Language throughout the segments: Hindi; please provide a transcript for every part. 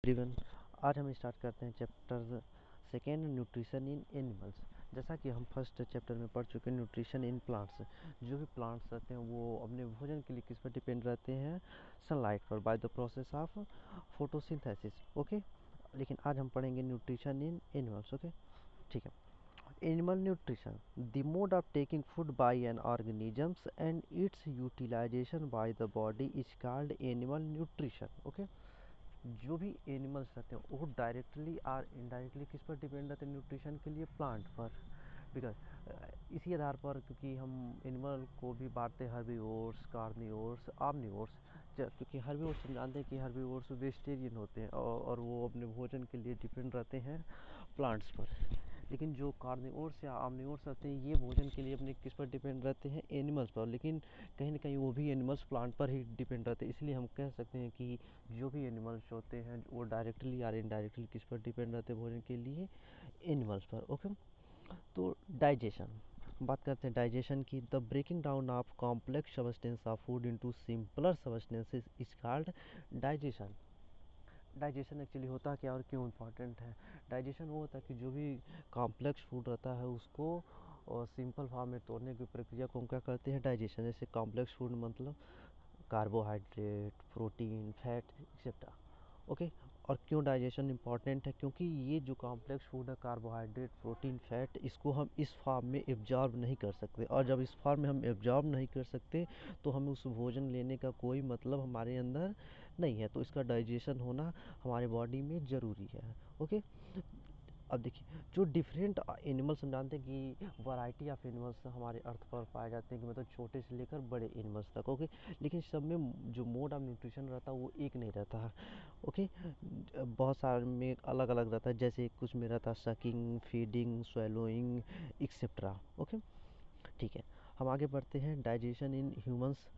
एवरीवन, आज हम स्टार्ट करते हैं chapter second, nutrition in animals. जैसा कि हम फर्स्ट चैप्टर में पढ़ चुके हैं, न्यूट्रिशन इन प्लांट्स। जो भी प्लांट्स रहते हैं वो अपने भोजन के लिए किस पर डिपेंड रहते हैं? सनलाइट पर, by the process of photosynthesis. Okay, लेकिन आज हम पढ़ेंगे न्यूट्रिशन इन एनिमल्स। ओके, ठीक है। Animal nutrition, the mode of taking food by an organisms and its utilization by the body is called animal nutrition. Okay, जो भी एनिमल्स रहते हैं वो डायरेक्टली और इनडायरेक्टली किस पर डिपेंड रहते हैं न्यूट्रिशन के लिए? प्लांट पर। बिकॉज इसी आधार पर, क्योंकि हम एनिमल को भी बांटते हैं हर्बीवोर्स, कार्निवोर्स, ऑमनिवोर्स। क्योंकि हर्बीवोर्स हम जानते हैं कि हर्बीवोर्स वेजिटेरियन होते हैं और वो अपने भोजन के लिए डिपेंड रहते हैं प्लांट्स पर। लेकिन जो कार्निवोर्स या ऑमनिवोर्स रहते हैं ये भोजन के लिए अपने किस पर डिपेंड रहते हैं? एनिमल्स पर। लेकिन कहीं ना कहीं वो भी एनिमल्स प्लांट पर ही डिपेंड रहते हैं। इसलिए हम कह सकते हैं कि जो भी एनिमल्स होते हैं वो डायरेक्टली या इनडायरेक्टली किस पर डिपेंड रहते हैं भोजन के लिए? एनिमल्स पर। ओके, तो डाइजेशन, बात करते हैं डाइजेशन की। The breaking down of complex substance of food into simpler substances is called digestion. Digestion actually होता क्या और क्यों इम्पोर्टेंट है? डाइजेशन वो होता है कि जो भी कॉम्प्लेक्स फूड रहता है उसको और सिंपल फॉर्म में तोड़ने की प्रक्रिया को हम क्या करते हैं? डाइजेशन। जैसे कॉम्प्लेक्स फूड मतलब carbohydrate, protein, fat etcetera. Okay, और क्यों डाइजेशन इम्पॉर्टेंट है? क्योंकि ये जो कॉम्प्लेक्स फूड है, कार्बोहाइड्रेट, प्रोटीन, फैट, इसको हम इस फॉर्म में एब्जॉर्ब नहीं कर सकते। और जब इस फॉर्म में हम एब्जॉर्ब नहीं कर सकते तो हमें उस भोजन लेने का कोई मतलब हमारे अंदर नहीं है। तो इसका डाइजेशन होना हमारे बॉडी में ज़रूरी है। ओके, अब देखिए, जो डिफरेंट एनिमल्स हम जानते हैं कि वैरायटी ऑफ एनिमल्स हमारे अर्थ पर पाए जाते हैं, कि मतलब छोटे से लेकर बड़े एनिमल्स तक। ओके, लेकिन सब में जो मोड ऑफ न्यूट्रिशन रहता है वो एक नहीं रहता है। ओके, बहुत सारे में अलग अलग रहता है। जैसे कुछ में रहता है sucking, feeding, swallowing etcetera. Okay, ठीक है, हम आगे बढ़ते हैं। Digestion in humans.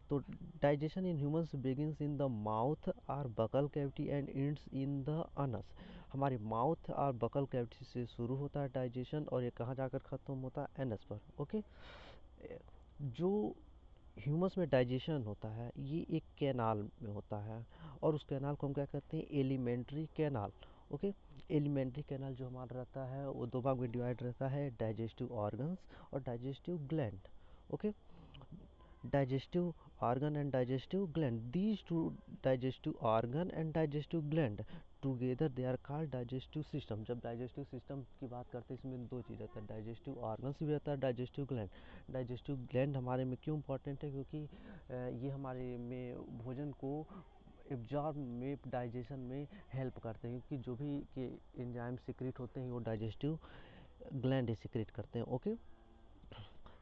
तो digestion in humans begins in the mouth और buccal cavity and ends in the anus. हमारे माउथ और बकल कैविटी से शुरू होता है डाइजेशन और ये कहाँ जाकर ख़त्म होता है? एनस पर। ओके, जो ह्यूमस में डाइजेशन होता है ये एक कैनाल में होता है और उस कैनाल को हम क्या कहते हैं? Alimentary canal. Okay, elementary canal जो हमारा रहता है वो दो भाग में डिवाइड रहता है, डाइजेस्टिव ऑर्गन्स और digestive gland. Okay, digestive organ and digestive gland, these two, digestive organ and digestive gland together they are called digestive system। जब digestive system की बात करते हैं इसमें दो चीज़ आता है, digestive organs भी आता है, digestive gland। digestive gland हमारे में क्यों important है? क्योंकि ये हमारे में भोजन को एब्जॉर्ब में, डाइजेशन में हेल्प करते हैं। क्योंकि जो भी के एंजाइम सिक्रेट होते हैं वो डाइजेस्टिव ग्लैंड ही सिक्रेट करते हैं। ओके,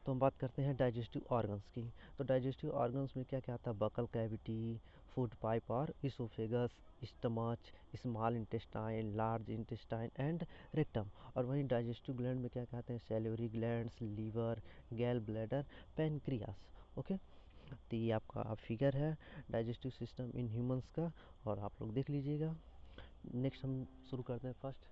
तो हम बात करते हैं डाइजेस्टिव ऑर्गन्स की। तो डाइजेस्टिव ऑर्गन्स में क्या क्या आता है? बकल कैविटी, फूड पाइप और oesophagus, stomach, small intestine, large intestine and rectum. और वहीं डाइजेस्टिव ग्लैंड में क्या कहते हैं? Salivary glands, liver, gall bladder, pancreas. Okay, तो ये आपका फिगर है डाइजेस्टिव सिस्टम इन ह्यूमंस का और आप लोग देख लीजिएगा। नेक्स्ट हम शुरू करते हैं first,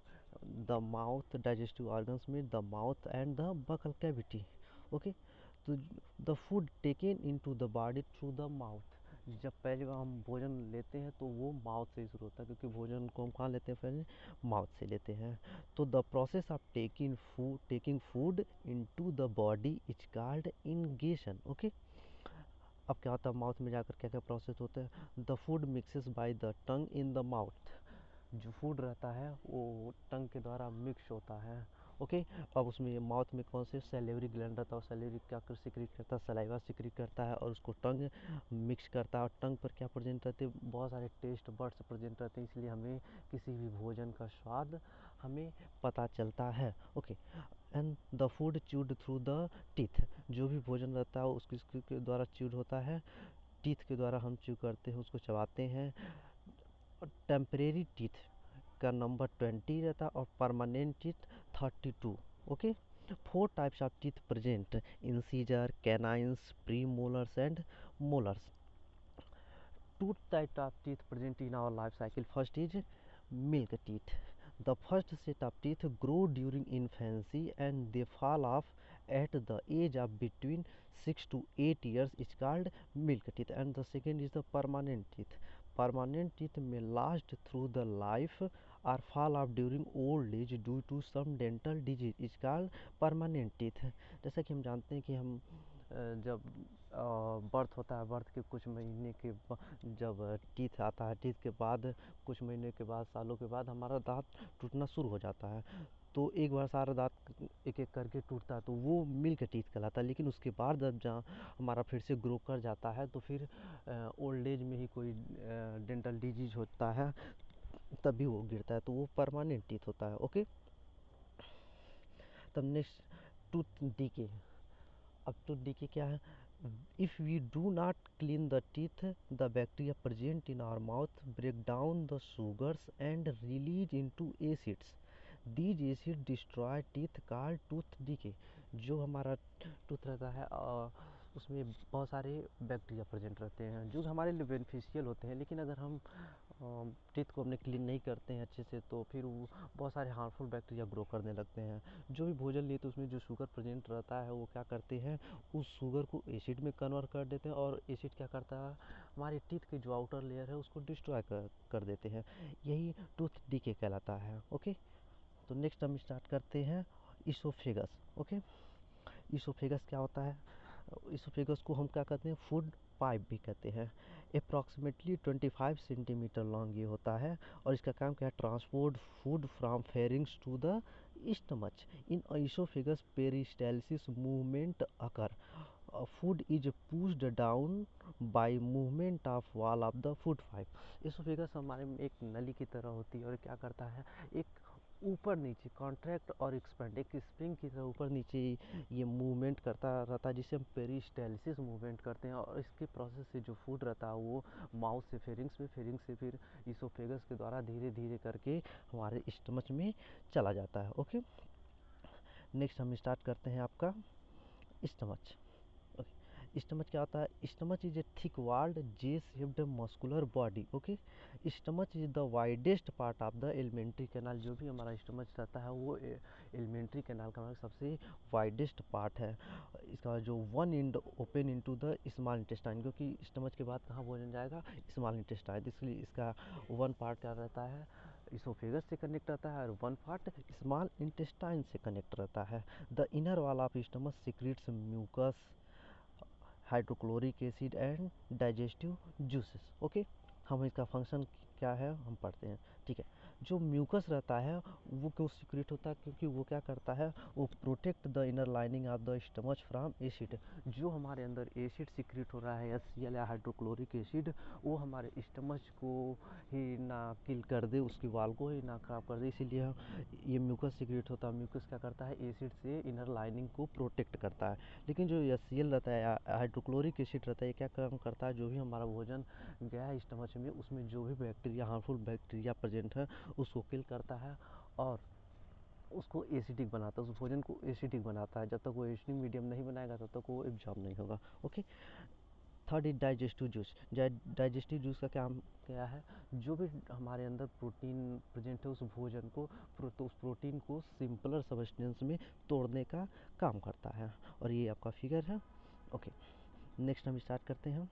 the mouth. Digestive organs में the mouth and the buccal cavity. Okay, तो the food taken into the body through the mouth. जब पहली बार हम भोजन लेते हैं तो वो माउथ से ही शुरू होता है, क्योंकि भोजन को हम कहाँ लेते हैं? पहले माउथ से लेते हैं। तो the process of taking food into the body is called ingestion. Okay, अब क्या होता है माउथ में जाकर? क्या क्या प्रोसेस होता है? The food mixes by the tongue in the mouth. जो फूड रहता है वो टंग के द्वारा मिक्स होता है। ओके, अब उसमें माउथ में कौन से सैलिवरी ग्लैंड रहता है? सैलिवरी क्या कर सिक्रीट करता है? सलाइवा सिक्रीट करता है और उसको टंग मिक्स करता है। और टंग पर क्या प्रेजेंट रहते हैं? बहुत सारे टेस्ट बड्स प्रेजेंट रहते हैं, इसलिए हमें किसी भी भोजन का स्वाद हमें पता चलता है। Okay, and the food chewed through the teeth. जो भी भोजन रहता है उसके द्वारा च्यूड होता है, टीथ के द्वारा हम च्यू करते हैं, उसको चबाते हैं। और टेम्परेरी टीथ का नंबर 20 रहता है और permanent teeth 32। Okay, four types of teeth present, incisor, canines, pre molars and molars. Two types of teeth present in our life cycle. First is milk teeth. The first set of teeth grow during infancy and they fall off at the age of between 6 to 8 years is called milk teeth. And the second is the permanent teeth. permanent teeth may last through the life or fall off during old age due to some dental disease is called permanent teeth। जैसा कि हम जानते हैं कि हम जब बर्थ होता है, बर्थ के कुछ महीने के जब टीथ आता है, टीथ के बाद कुछ महीने के बाद, सालों के बाद हमारा दांत टूटना शुरू हो जाता है। तो एक बार सारा दांत एक एक करके टूटता है तो वो मिल के टीथ कहलाता है। लेकिन उसके बाद जब जहाँ हमारा फिर से ग्रो कर जाता है तो फिर ओल्ड एज में ही कोई डेंटल डिजीज होता है तभी वो गिरता है, तो वो परमानेंट टीथ होता है। ओके, तब नेक्स्ट टूथ डीके। अब टूथ डीके क्या है? If we do not clean the teeth the bacteria present in our mouth break down the sugars and release into acids. These acid destroy teeth called tooth decay. जो हमारा टूथ रहता है उसमें बहुत सारे बैक्टीरिया प्रेजेंट रहते हैं जो हमारे लिए बेनिफिशियल होते हैं, लेकिन अगर हम टीथ को अपने क्लीन नहीं करते हैं अच्छे से तो फिर वो बहुत सारे हार्मफुल बैक्टीरिया ग्रो करने लगते हैं। जो भी भोजन लिए तो उसमें जो शुगर प्रेजेंट रहता है वो क्या करते हैं, उस शुगर को एसिड में कन्वर्ट कर देते हैं, और एसिड क्या करता है, हमारे टीथ की जो आउटर लेयर है उसको डिस्ट्रॉय कर देते हैं। यही टूथ डीके कहलाता है। ओके, तो नेक्स्ट हम स्टार्ट करते हैं इसोफेगस। ओके, इसोफेगस क्या होता है? इसोफेगस को हम क्या कहते हैं, फूड पाइप भी कहते हैं। अप्रॉक्सीमेटली 25 सेंटीमीटर लॉन्ग ये होता है, और इसका काम क्या है, transport food from pharynx to the stomach. In oesophagus peristalsis movement occur. Food is pushed down by movement of wall of the food pipe. Oesophagus हमारे में एक नली की तरह होती है और क्या करता है, एक ऊपर नीचे कॉन्ट्रैक्ट और एक्सपेंड, एक स्प्रिंग की तरह ऊपर नीचे ये मूवमेंट करता रहता है, जिसे हम पेरिस्टालसिस मूवमेंट करते हैं। और इसके प्रोसेस से जो फूड रहता है वो माउथ से फेरिंग्स में, फेरिंग्स से फिर इसोफेगस के द्वारा धीरे धीरे करके हमारे स्टमच में चला जाता है। ओके, नेक्स्ट हम स्टार्ट करते हैं आपका स्टमच। स्टमच क्या होता है? Stomach is a thick walled J shaped muscular body. Okay, stomach is the widest part of the alimentary canal. जो भी हमारा स्टमच रहता है वो एलिमेंट्री कैनाल का सबसे वाइडेस्ट पार्ट है। इसका जो one and open into the small intestine, क्योंकि स्टमच के बाद कहाँ भोजन जाएगा, स्मॉल इंटेस्टाइन, इसलिए इसका वन पार्ट क्या रहता है, इसोफेगस से कनेक्ट रहता है, और वन पार्ट स्मॉल इंटेस्टाइन से कनेक्ट रहता है। The inner wall of stomach secretes mucus, hydrochloric acid and digestive juices. Okay, हम इसका फंक्शन क्या है हम पढ़ते हैं। ठीक है, जो म्यूकस रहता है वो क्यों सीक्रेट होता है, क्योंकि वो क्या करता है, वो protect the inner lining of the stomach from acid. जो हमारे अंदर एसिड सीक्रेट हो रहा है HCl या हाइड्रोक्लोरिक एसिड, वो हमारे स्टमच को ही ना किल कर दे, उसकी वाल को ही ना खराब कर दे, इसीलिए ये म्यूकस सीक्रेट होता है। म्यूकस क्या करता है, एसिड से इनर लाइनिंग को प्रोटेक्ट करता है। लेकिन जो HCl रहता है या हाइड्रोक्लोरिक एसिड रहता है, ये क्या काम करता है, जो भी हमारा भोजन गया है स्टमच में उसमें जो भी बैक्टीरिया, हार्मफुल बैक्टीरिया प्रेजेंट है उसको किल करता है और उसको एसिडिक बनाता है, उस भोजन को एसिडिक बनाता है। जब तक वो एसिडिक मीडियम नहीं बनाएगा तब तक वो एब्जॉर्ब नहीं होगा। Okay, third is digestive juice. Digestive juice का काम क्या है, जो भी हमारे अंदर प्रोटीन प्रेजेंट है उस भोजन को, तो उस प्रोटीन को सिंपलर सब्सटेंस में तोड़ने का काम करता है, और ये आपका फिगर है। ओके, नेक्स्ट हम स्टार्ट करते हैं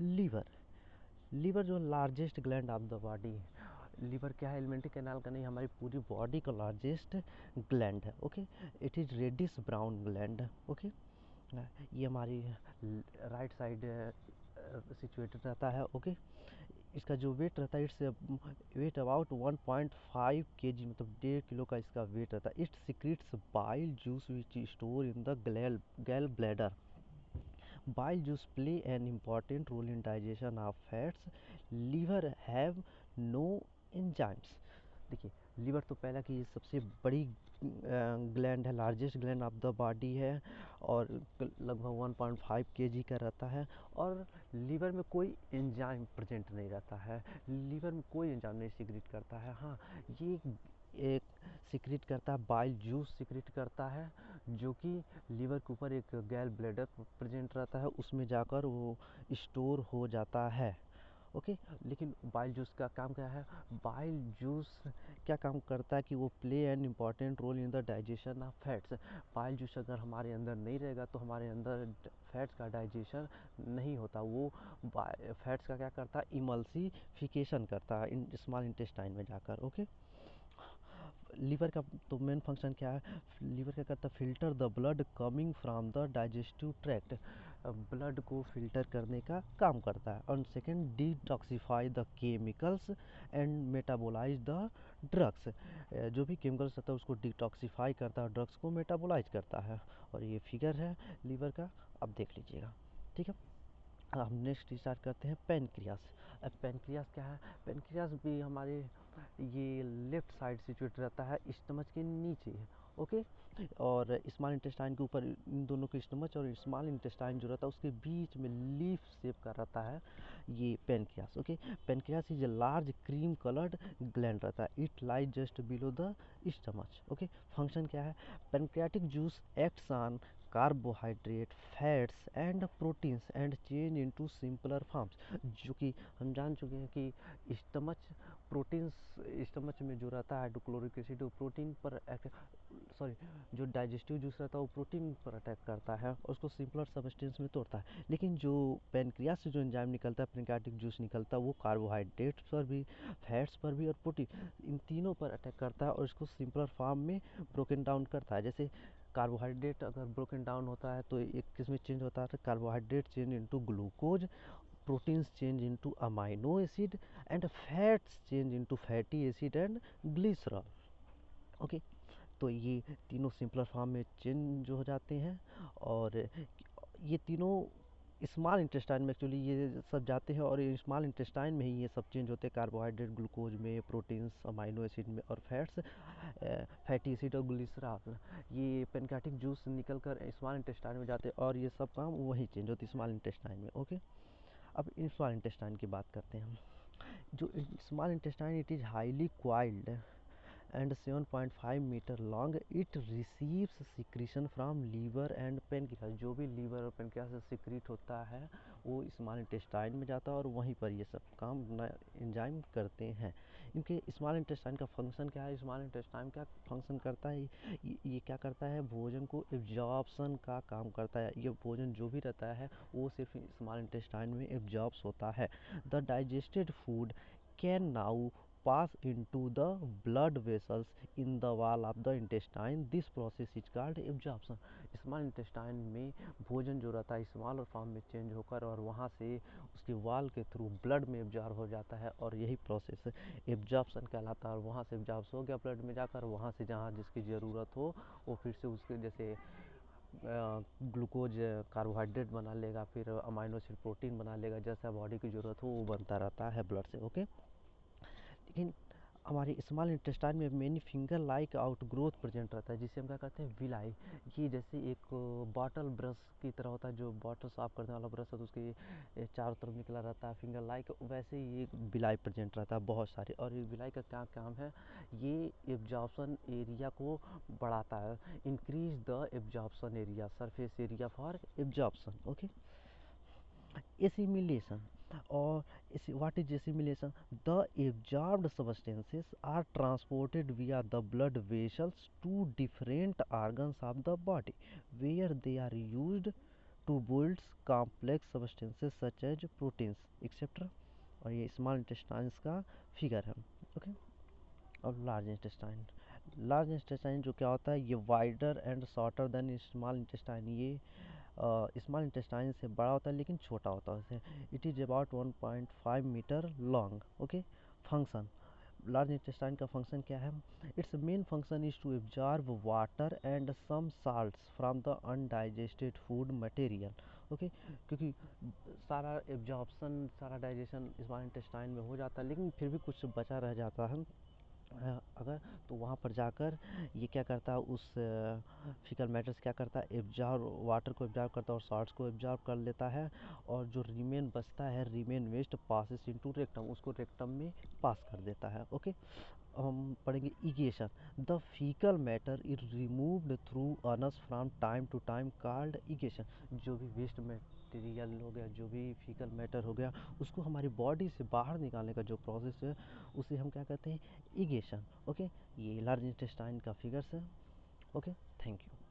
लीवर। लीवर जो largest gland of the body है। लीवर क्या है, एलिमेंट्री कैनाल का नहीं, हमारी पूरी बॉडी का लार्जेस्ट ग्लैंड है। Okay, it is reddish brown gland. Okay, ये हमारी राइट साइड सिचुएटेड रहता है। ओके, इसका जो वेट रहता है, इट्स वेट अबाउट 1.5 kg, मतलब 1.5 किलो का इसका वेट रहता है। It secrets bile juice which store in the गैल bladder. Bile juice play an important role in digestion of fats. Liver have no enzymes. देखिए, लीवर तो पहला कि सबसे बड़ी ग्लैंड है, largest gland of the body है, और लगभग 1.5 kg का रहता है, और लीवर में कोई एंजाइम प्रेजेंट नहीं रहता है। लीवर में कोई एंजाइम नहीं सीक्रेट करता है। हाँ, ये एक सीक्रेट करता है, बाइल जूस सीक्रेट करता है, जो कि लीवर के ऊपर एक गैल ब्लैडर प्रेजेंट रहता है, उसमें जाकर वो स्टोर हो जाता है। ओके। लेकिन बाइल जूस का काम क्या है? बाइल जूस क्या काम करता है कि वो play an important role in the digestion of fats. Bile juice अगर हमारे अंदर नहीं रहेगा तो हमारे अंदर फैट्स का डाइजेशन नहीं होता। वो फैट्स का क्या करता है? इमल्सिफिकेशन करता है इन स्मॉल इंटेस्टाइन में जाकर। ओके। लीवर का तो मेन फंक्शन क्या है? लीवर क्या करता है? Filter the blood coming from the digestive tract, blood को फिल्टर करने का काम करता है। और second, detoxify the chemicals and metabolize the drugs, जो भी केमिकल्स रहता है उसको डिटॉक्सिफाई करता है, ड्रग्स को मेटाबोलाइज करता है। और ये फिगर है लीवर का, अब देख लीजिएगा। ठीक है। हम नेक्स्ट स्टार्ट करते हैं पेनक्रियास। अब पेनक्रियास क्या है? पेनक्रियास भी हमारे ये लेफ्ट साइड सिचुएट रहता है, स्टमच के नीचे। ओके। और स्मॉल इंटेस्टाइन के ऊपर, इन दोनों के स्टमच और स्मॉल इंटेस्टाइन जो रहता है उसके बीच में लीफ शेप का रहता है ये pancreas. Okay. Pancreas is a large cream coloured gland रहता है, it lies just below the stomach. Okay. Function क्या है? Pancreatic juice acts on carbohydrate, fats and proteins and change into simpler forms. जो कि हम जान चुके हैं कि स्टमच प्रोटीन्स, स्टमच में जो रहता है हाइड्रोक्लोरिक एसिड वो प्रोटीन पर सॉरी, जो डाइजेस्टिव जूस रहता है वो प्रोटीन पर अटैक करता है और उसको सिंपलर सबस्टेंस में तोड़ता है। लेकिन जो पेनक्रियास से जो एंजाइम निकलता है, पेनक्रियाटिक जूस निकलता है, वो कार्बोहाइड्रेट्स पर भी, फैट्स पर भी और प्रोटीन, इन तीनों पर अटैक करता है और इसको सिंपलर फॉर्म में ब्रोकन डाउन करता है। जैसे कार्बोहाइड्रेट अगर ब्रोकन डाउन होता है तो एक किस में चेंज होता है? Carbohydrate change into glucose, proteins change into amino acid and fats change into fatty acid and glycerol। Okay. तो ये तीनों सिंपलर फॉर्म में चेंज हो जाते हैं और ये तीनों स्मॉल इंटेस्टाइन में एक्चुअली ये सब जाते हैं और ये स्मॉल इंटेस्टाइन में ही ये सब चेंज होते हैं, कार्बोहाइड्रेट ग्लूकोज में, प्रोटीन्स अमाइनो एसिड में और फैट्स फैटी एसिड और ग्लिसरॉल। ये पेनक्रियाटिक जूस निकल कर स्मॉल इंटेस्टाइन में जाते हैं और ये सब काम वही चेंज होती है स्मॉल इंटेस्टाइन में। ओके। अब स्मॉल इंटेस्टाइन की बात करते हैं हम। जो small intestine, it is highly coiled and 7.5 metre long, it receives secretion from liver and pancreas. जो भी लीवर और पेनक्रियास से सिक्रीट होता है वो स्मॉल इंटेस्टाइन में जाता है और वहीं पर ये सब काम एंजाइम करते हैं। इनके स्मॉल इंटेस्टाइन का फंक्शन क्या है? स्मॉल इंटेस्टाइन क्या फंक्शन करता है? ये क्या करता है? भोजन को एब्जॉर्प्शन का काम करता है। ये भोजन जो भी रहता है वो सिर्फ स्मॉल इंटेस्टाइन में एब्जॉर्ब्स होता है। The digested food can now pass into the blood vessels in the wall of the intestine. This process is called absorption। Small intestine में भोजन जो रहता है स्मॉल फॉर्म में चेंज होकर और वहाँ से उसके वाल के थ्रू ब्लड में एब्जॉर्ब हो जाता है और यही प्रोसेस एब्जॉर्प्शन कहलाता है। और वहाँ से एब्जॉर्ब हो गया ब्लड में जाकर, वहाँ से जहाँ जिसकी ज़रूरत हो वो फिर से उसके जैसे ग्लूकोज कार्बोहाइड्रेट बना लेगा, फिर अमाइनो एसिड प्रोटीन बना लेगा, जैसा बॉडी की ज़रूरत हो वो बनता रहता है ब्लड से। ओके। लेकिन हमारे स्मॉल इंटेस्टाइन में many finger like outgrowth present रहता है, जिसे हम क्या कहते हैं? विलाई। ये जैसे एक बॉटल ब्रश की तरह होता है, जो बॉटल साफ करने वाला ब्रश है तो उसके चारों तरफ निकला रहता है फिंगर लाइक, वैसे ही एक विलाई प्रेजेंट रहता है बहुत सारे। और ये विलाई का क्या काम है? ये एब्जॉर्प्शन एरिया को बढ़ाता है, increase the absorption area, surface area for absorption. Okay. assimilation or what is assimilation? The absorbed substances are transported via the blood vessels to different organs of the body where they are used to build complex substances such as proteins etc। और ये स्मॉल इंटेस्टाइन्स का फिगर है। ओके। और लार्ज इंटेस्टाइन, लार्ज इंटेस्टाइन जो क्या होता है? ये wider and shorter than small intestine. ये स्मॉल इंटेस्टाइन से बड़ा होता है लेकिन छोटा होता है। It is about 1.5 metre long. Okay. Function, large intestine का फंक्शन क्या है? Its main function is to absorb water and some salts from the undigested food material. Okay. क्योंकि सारा एब्जॉर्प्शन, सारा डाइजेशन स्मॉल इंटेस्टाइन में हो जाता है लेकिन फिर भी कुछ बचा रह जाता है अगर, तो वहाँ पर जाकर ये क्या करता है? उस फीकल मैटर्स क्या करता है? एब्जॉर्ब, वाटर को एब्जॉर्ब करता है और सॉल्ट्स को एब्जॉर्ब कर लेता है और जो रिमेन बचता है, remain waste passes into rectum, उसको रेक्टम में पास कर देता है। ओके। हम पढ़ेंगे egestion. The faecal matter is removed through anus from time to time called egestion. जो भी वेस्ट मटेरियल हो गया, जो भी फीकल मैटर हो गया, उसको हमारी बॉडी से बाहर निकालने का जो प्रोसेस है उसे हम क्या कहते हैं, इगेशन। ओके, ये लार्ज इंटेस्टाइन का फिगर्स है। Okay, thank you.